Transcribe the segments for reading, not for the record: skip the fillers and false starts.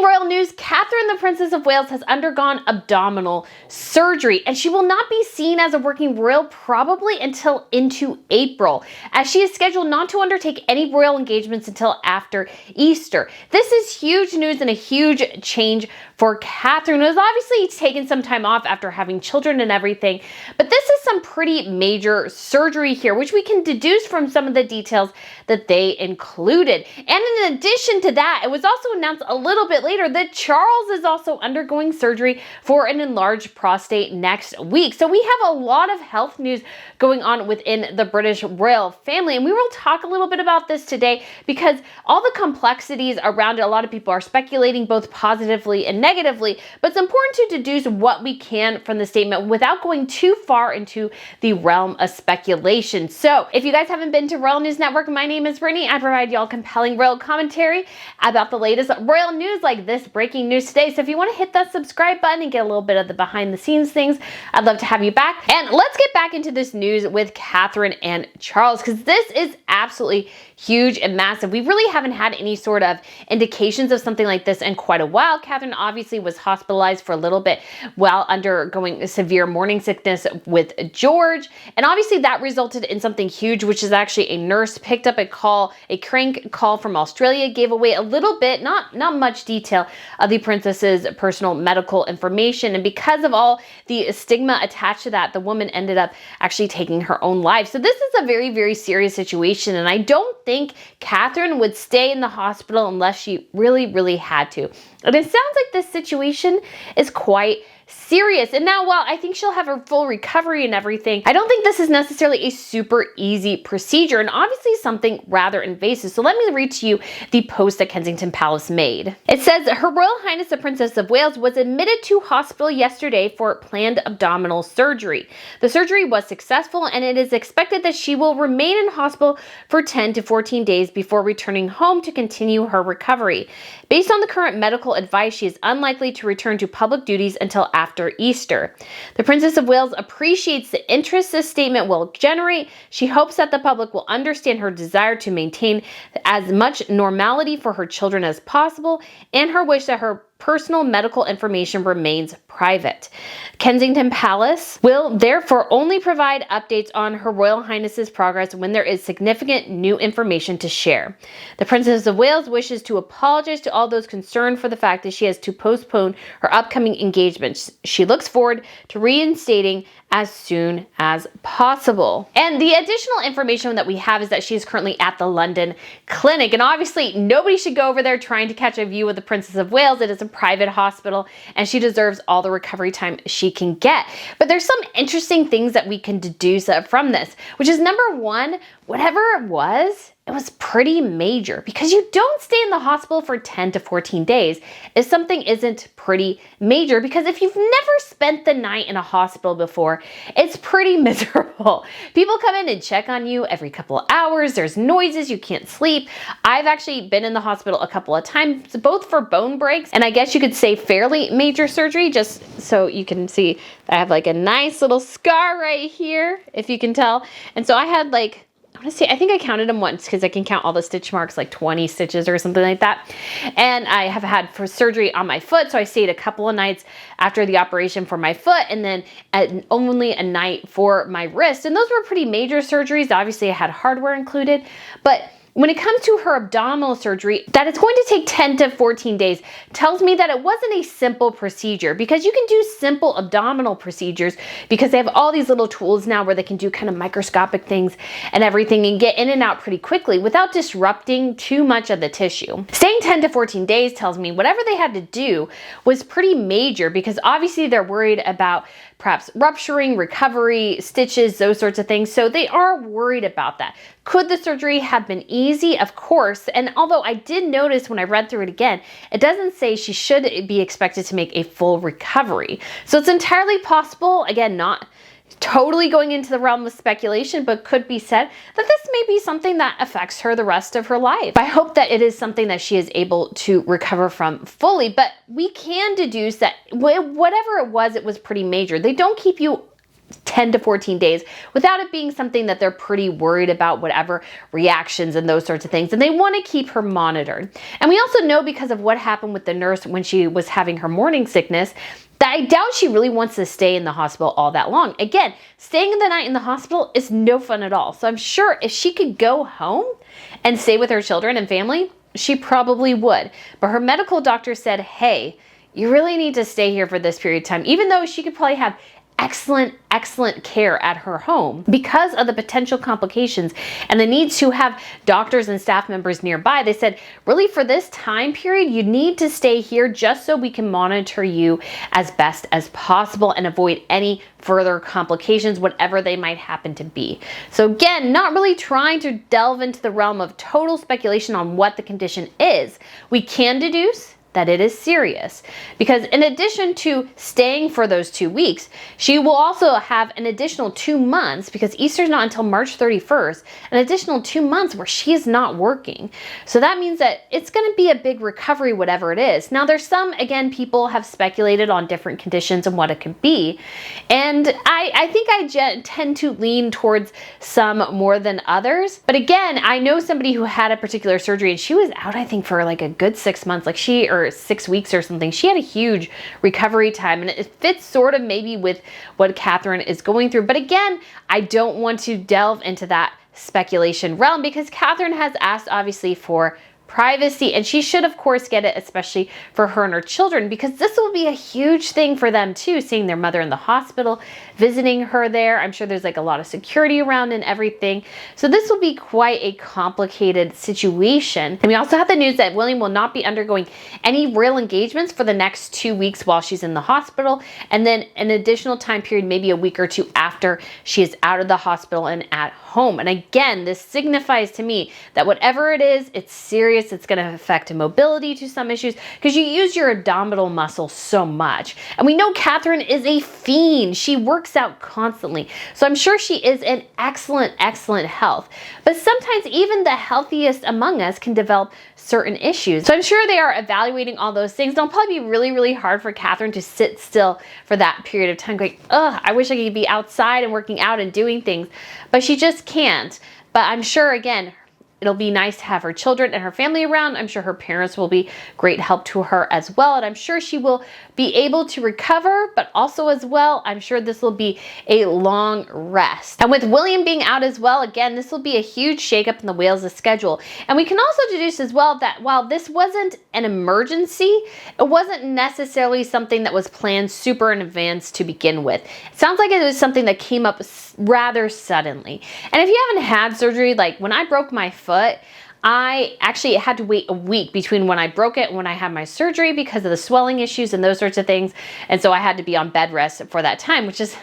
royal news, Catherine, the Princess of Wales, has undergone abdominal surgery, and she will not be seen as a working royal probably until into April, as she is scheduled not to undertake any royal engagements until after Easter. This is huge news and a huge change for Catherine, who has obviously taken some time off after having children and everything, but this is some pretty major surgery here, which we can deduce from some of the details that they included. And in addition to that, it was also announced a little bit later that Charles is also undergoing surgery for an enlarged prostate next week. So we have a lot of health news going on within the British royal family, and we will talk a little bit about this today because all the complexities around it, a lot of people are speculating both positively and negatively, but it's important to deduce what we can from the statement without going too far into the realm of speculation. So if you guys haven't been to Royal News Network, my name is Brittany. I provide y'all compelling royal commentary about the latest royal news like this breaking news today. So if you want to hit that subscribe button and get a little bit of the behind the scenes things, I'd love to have you back. And let's get back into this news with Catherine and Charles, because this is absolutely huge and massive. We really haven't had any sort of indications of something like this in quite a while. Catherine obviously was hospitalized for a little bit while undergoing severe morning sickness with George. And obviously that resulted in something huge, which is actually a nurse picked up a crank call from Australia, gave away a little bit, not much detail of the princess's personal medical information. And because of all the stigma attached to that, the woman ended up actually taking her own life. So this is a very, very serious situation. And I don't think Catherine would stay in the hospital unless she really, really had to. And it sounds like this situation is quite serious. And now, while I think she'll have her full recovery and everything, I don't think this is necessarily a super easy procedure, and obviously something rather invasive. So let me read to you the post that Kensington Palace made. It says, Her Royal Highness the Princess of Wales was admitted to hospital yesterday for planned abdominal surgery. The surgery was successful, and it is expected that she will remain in hospital for 10 to 14 days before returning home to continue her recovery. Based on the current medical advice, she is unlikely to return to public duties until after Easter. The Princess of Wales appreciates the interest this statement will generate. She hopes that the public will understand her desire to maintain as much normality for her children as possible and her wish that her personal medical information remains private. Kensington Palace will therefore only provide updates on Her Royal Highness's progress when there is significant new information to share. The Princess of Wales wishes to apologize to all those concerned for the fact that she has to postpone her upcoming engagements. She looks forward to reinstating as soon as possible. And the additional information that we have is that she is currently at the London clinic. And obviously nobody should go over there trying to catch a view of the Princess of Wales. It is a private hospital and she deserves all the recovery time she can get. But there's some interesting things that we can deduce from this, which is number one, whatever it was pretty major, because you don't stay in the hospital for 10 to 14 days if something isn't pretty major, because if you've never spent the night in a hospital before, it's pretty miserable. People come in and check on you every couple of hours. There's noises, you can't sleep. I've actually been in the hospital a couple of times, both for bone breaks and I guess you could say fairly major surgery, just so you can see I have like a nice little scar right here, if you can tell. And so I had like, I think I counted them once because I can count all the stitch marks, like 20 stitches or something like that. And I have had for surgery on my foot. So I stayed a couple of nights after the operation for my foot and then only a night for my wrist. And those were pretty major surgeries. Obviously I had hardware included, but when it comes to her abdominal surgery, that it's going to take 10 to 14 days tells me that it wasn't a simple procedure, because you can do simple abdominal procedures because they have all these little tools now where they can do kind of microscopic things and everything and get in and out pretty quickly without disrupting too much of the tissue. Staying 10 to 14 days tells me whatever they had to do was pretty major, because obviously they're worried about perhaps rupturing, recovery, stitches, those sorts of things. So they are worried about that. Could the surgery have been easy? Of course. And although I did notice when I read through it again, it doesn't say she should be expected to make a full recovery. So it's entirely possible, again, not totally going into the realm of speculation, but could be said that this may be something that affects her the rest of her life. I hope that it is something that she is able to recover from fully, but we can deduce that whatever it was pretty major. They don't keep you 10 to 14 days without it being something that they're pretty worried about, whatever reactions and those sorts of things. And they want to keep her monitored. And we also know, because of what happened with the nurse when she was having her morning sickness, that I doubt she really wants to stay in the hospital all that long. Again, staying the night in the hospital is no fun at all. So I'm sure if she could go home and stay with her children and family, she probably would. But her medical doctor said, hey, you really need to stay here for this period of time, even though she could probably have excellent care at her home. Because of the potential complications and the need to have doctors and staff members nearby, they said, really for this time period, you need to stay here just so we can monitor you as best as possible and avoid any further complications, whatever they might happen to be. So again, not really trying to delve into the realm of total speculation on what the condition is. We can deduce that it is serious, because in addition to staying for those 2 weeks, she will also have an additional 2 months, because Easter's not until March 31st, an additional 2 months where she is not working. So that means that it's going to be a big recovery, whatever it is. Now there's some, again, people have speculated on different conditions and what it could be. And I think I tend to lean towards some more than others. But again, I know somebody who had a particular surgery and she was out, I think, for like a good 6 months, or 6 weeks or something. She had a huge recovery time, and it fits sort of maybe with what Catherine is going through. But again, I don't want to delve into that speculation realm, because Catherine has asked obviously for privacy, and she should of course get it, especially for her and her children, because this will be a huge thing for them too, seeing their mother in the hospital, visiting her there. I'm sure there's like a lot of security around and everything. So this will be quite a complicated situation. And we also have the news that William will not be undergoing any real engagements for the next 2 weeks while she's in the hospital, and then an additional time period, maybe a week or two after she is out of the hospital and at home. And again, this signifies to me that whatever it is, it's serious. It's going to affect mobility to some issues, because you use your abdominal muscle so much. And we know Catherine is a fiend. She works out constantly. So I'm sure she is in excellent health. But sometimes even the healthiest among us can develop certain issues. So I'm sure they are evaluating all those things. It'll probably be really hard for Catherine to sit still for that period of time going, ugh, I wish I could be outside and working out and doing things. But she just can't. But I'm sure, again, it'll be nice to have her children and her family around. I'm sure her parents will be great help to her as well. And I'm sure she will be able to recover, but also as well, I'm sure this will be a long rest. And with William being out as well, again, this will be a huge shakeup in the Wales' schedule. And we can also deduce as well that while this wasn't an emergency, it wasn't necessarily something that was planned super in advance to begin with. It sounds like it was something that came up rather suddenly. And if you haven't had surgery, like when I broke my foot, I actually had to wait a week between when I broke it and when I had my surgery because of the swelling issues and those sorts of things. And so I had to be on bed rest for that time, which is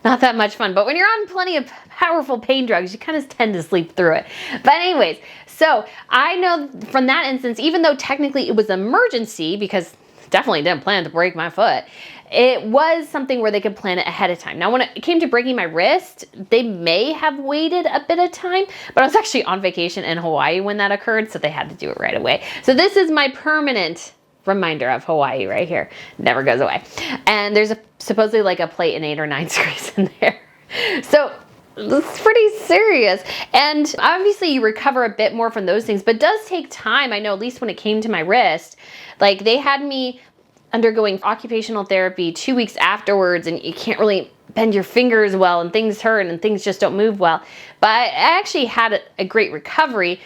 not that much fun. But when you're on plenty of powerful pain drugs, you kind of tend to sleep through it. But anyways, so I know from that instance, even though technically it was an emergency, because definitely didn't plan to break my foot, it was something where they could plan it ahead of time. Now, when it came to breaking my wrist, they may have waited a bit of time, but I was actually on vacation in Hawaii when that occurred, so they had to do it right away. So this is my permanent reminder of Hawaii right here. Never goes away. And there's supposedly like a plate and 8 or 9 screws in there. So it's pretty serious. And obviously you recover a bit more from those things, but it does take time. I know, at least when it came to my wrist, like they had me undergoing occupational therapy 2 weeks afterwards, and you can't really bend your fingers well, and things hurt and things just don't move well. But I actually had a great recovery.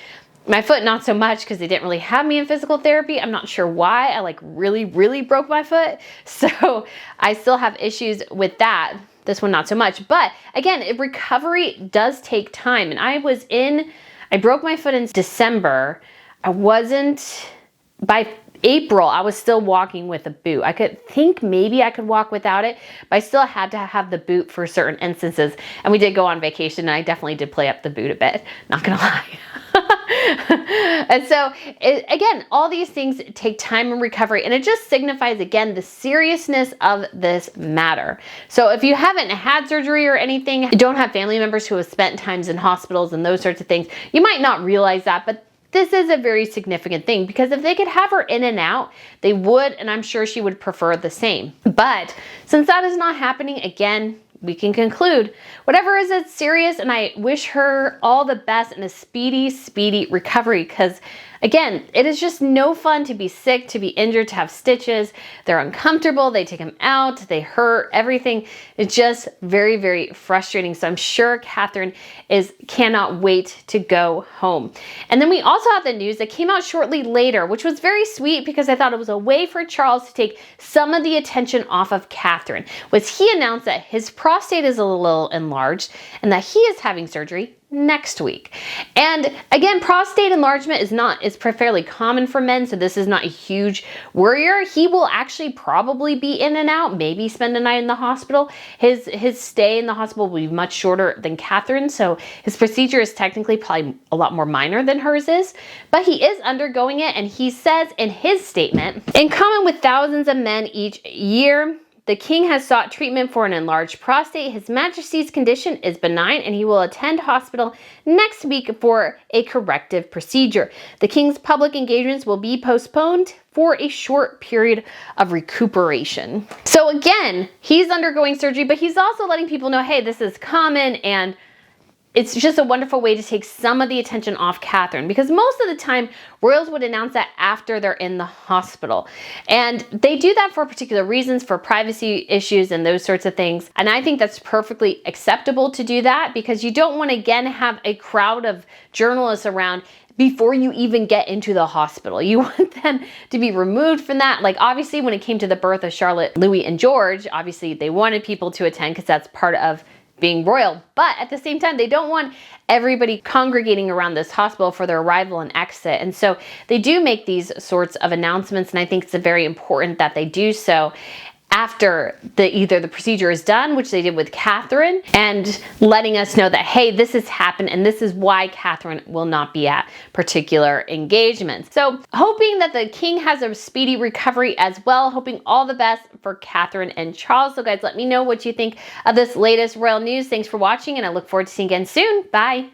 My foot, not so much, because they didn't really have me in physical therapy. I'm not sure why. I like really broke my foot. So I still have issues with that. This one, not so much. But again, recovery does take time. And I broke my foot in December. By April, I was still walking with a boot. I could think maybe I could walk without it, but I still had to have the boot for certain instances. And we did go on vacation, and I definitely did play up the boot a bit, not gonna lie. And so, again, all these things take time and recovery, and it just signifies, again, the seriousness of this matter. So if you haven't had surgery or anything, you don't have family members who have spent times in hospitals and those sorts of things, you might not realize that, but this is a very significant thing, because if they could have her in and out, they would, and I'm sure she would prefer the same. But since that is not happening, again, we can conclude whatever is it's serious, and I wish her all the best and a speedy recovery, because again, it is just no fun to be sick, to be injured, to have stitches. They're uncomfortable, they take them out, they hurt, everything. It's just very frustrating. So I'm sure Catherine cannot wait to go home. And then we also have the news that came out shortly later, which was very sweet because I thought it was a way for Charles to take some of the attention off of Catherine, was he announced that his prostate is a little enlarged and that he is having surgery next week. And again, prostate enlargement is fairly common for men, so this is not a huge worrier. He will actually probably be in and out, maybe spend a night in the hospital. His stay in the hospital will be much shorter than Catherine, so his procedure is technically probably a lot more minor than hers is, but he is undergoing it, and he says in his statement, in common with thousands of men each year, the king has sought treatment for an enlarged prostate. His Majesty's condition is benign and he will attend hospital next week for a corrective procedure. The king's public engagements will be postponed for a short period of recuperation. So again, he's undergoing surgery, but he's also letting people know, hey, this is common, and it's just a wonderful way to take some of the attention off Catherine, because most of the time royals would announce that after they're in the hospital. And they do that for particular reasons, for privacy issues and those sorts of things. And I think that's perfectly acceptable to do that, because you don't want to again have a crowd of journalists around before you even get into the hospital. You want them to be removed from that. Like obviously when it came to the birth of Charlotte, Louis, and George, obviously they wanted people to attend because that's part of being royal, but at the same time, they don't want everybody congregating around this hospital for their arrival and exit. And so they do make these sorts of announcements, and I think it's very important that they do so after either the procedure is done, which they did with Catherine, and letting us know that, hey, this has happened and this is why Catherine will not be at particular engagements. So hoping that the king has a speedy recovery as well, hoping all the best for Catherine and Charles. So guys, let me know what you think of this latest royal news. Thanks for watching, and I look forward to seeing you again soon. Bye.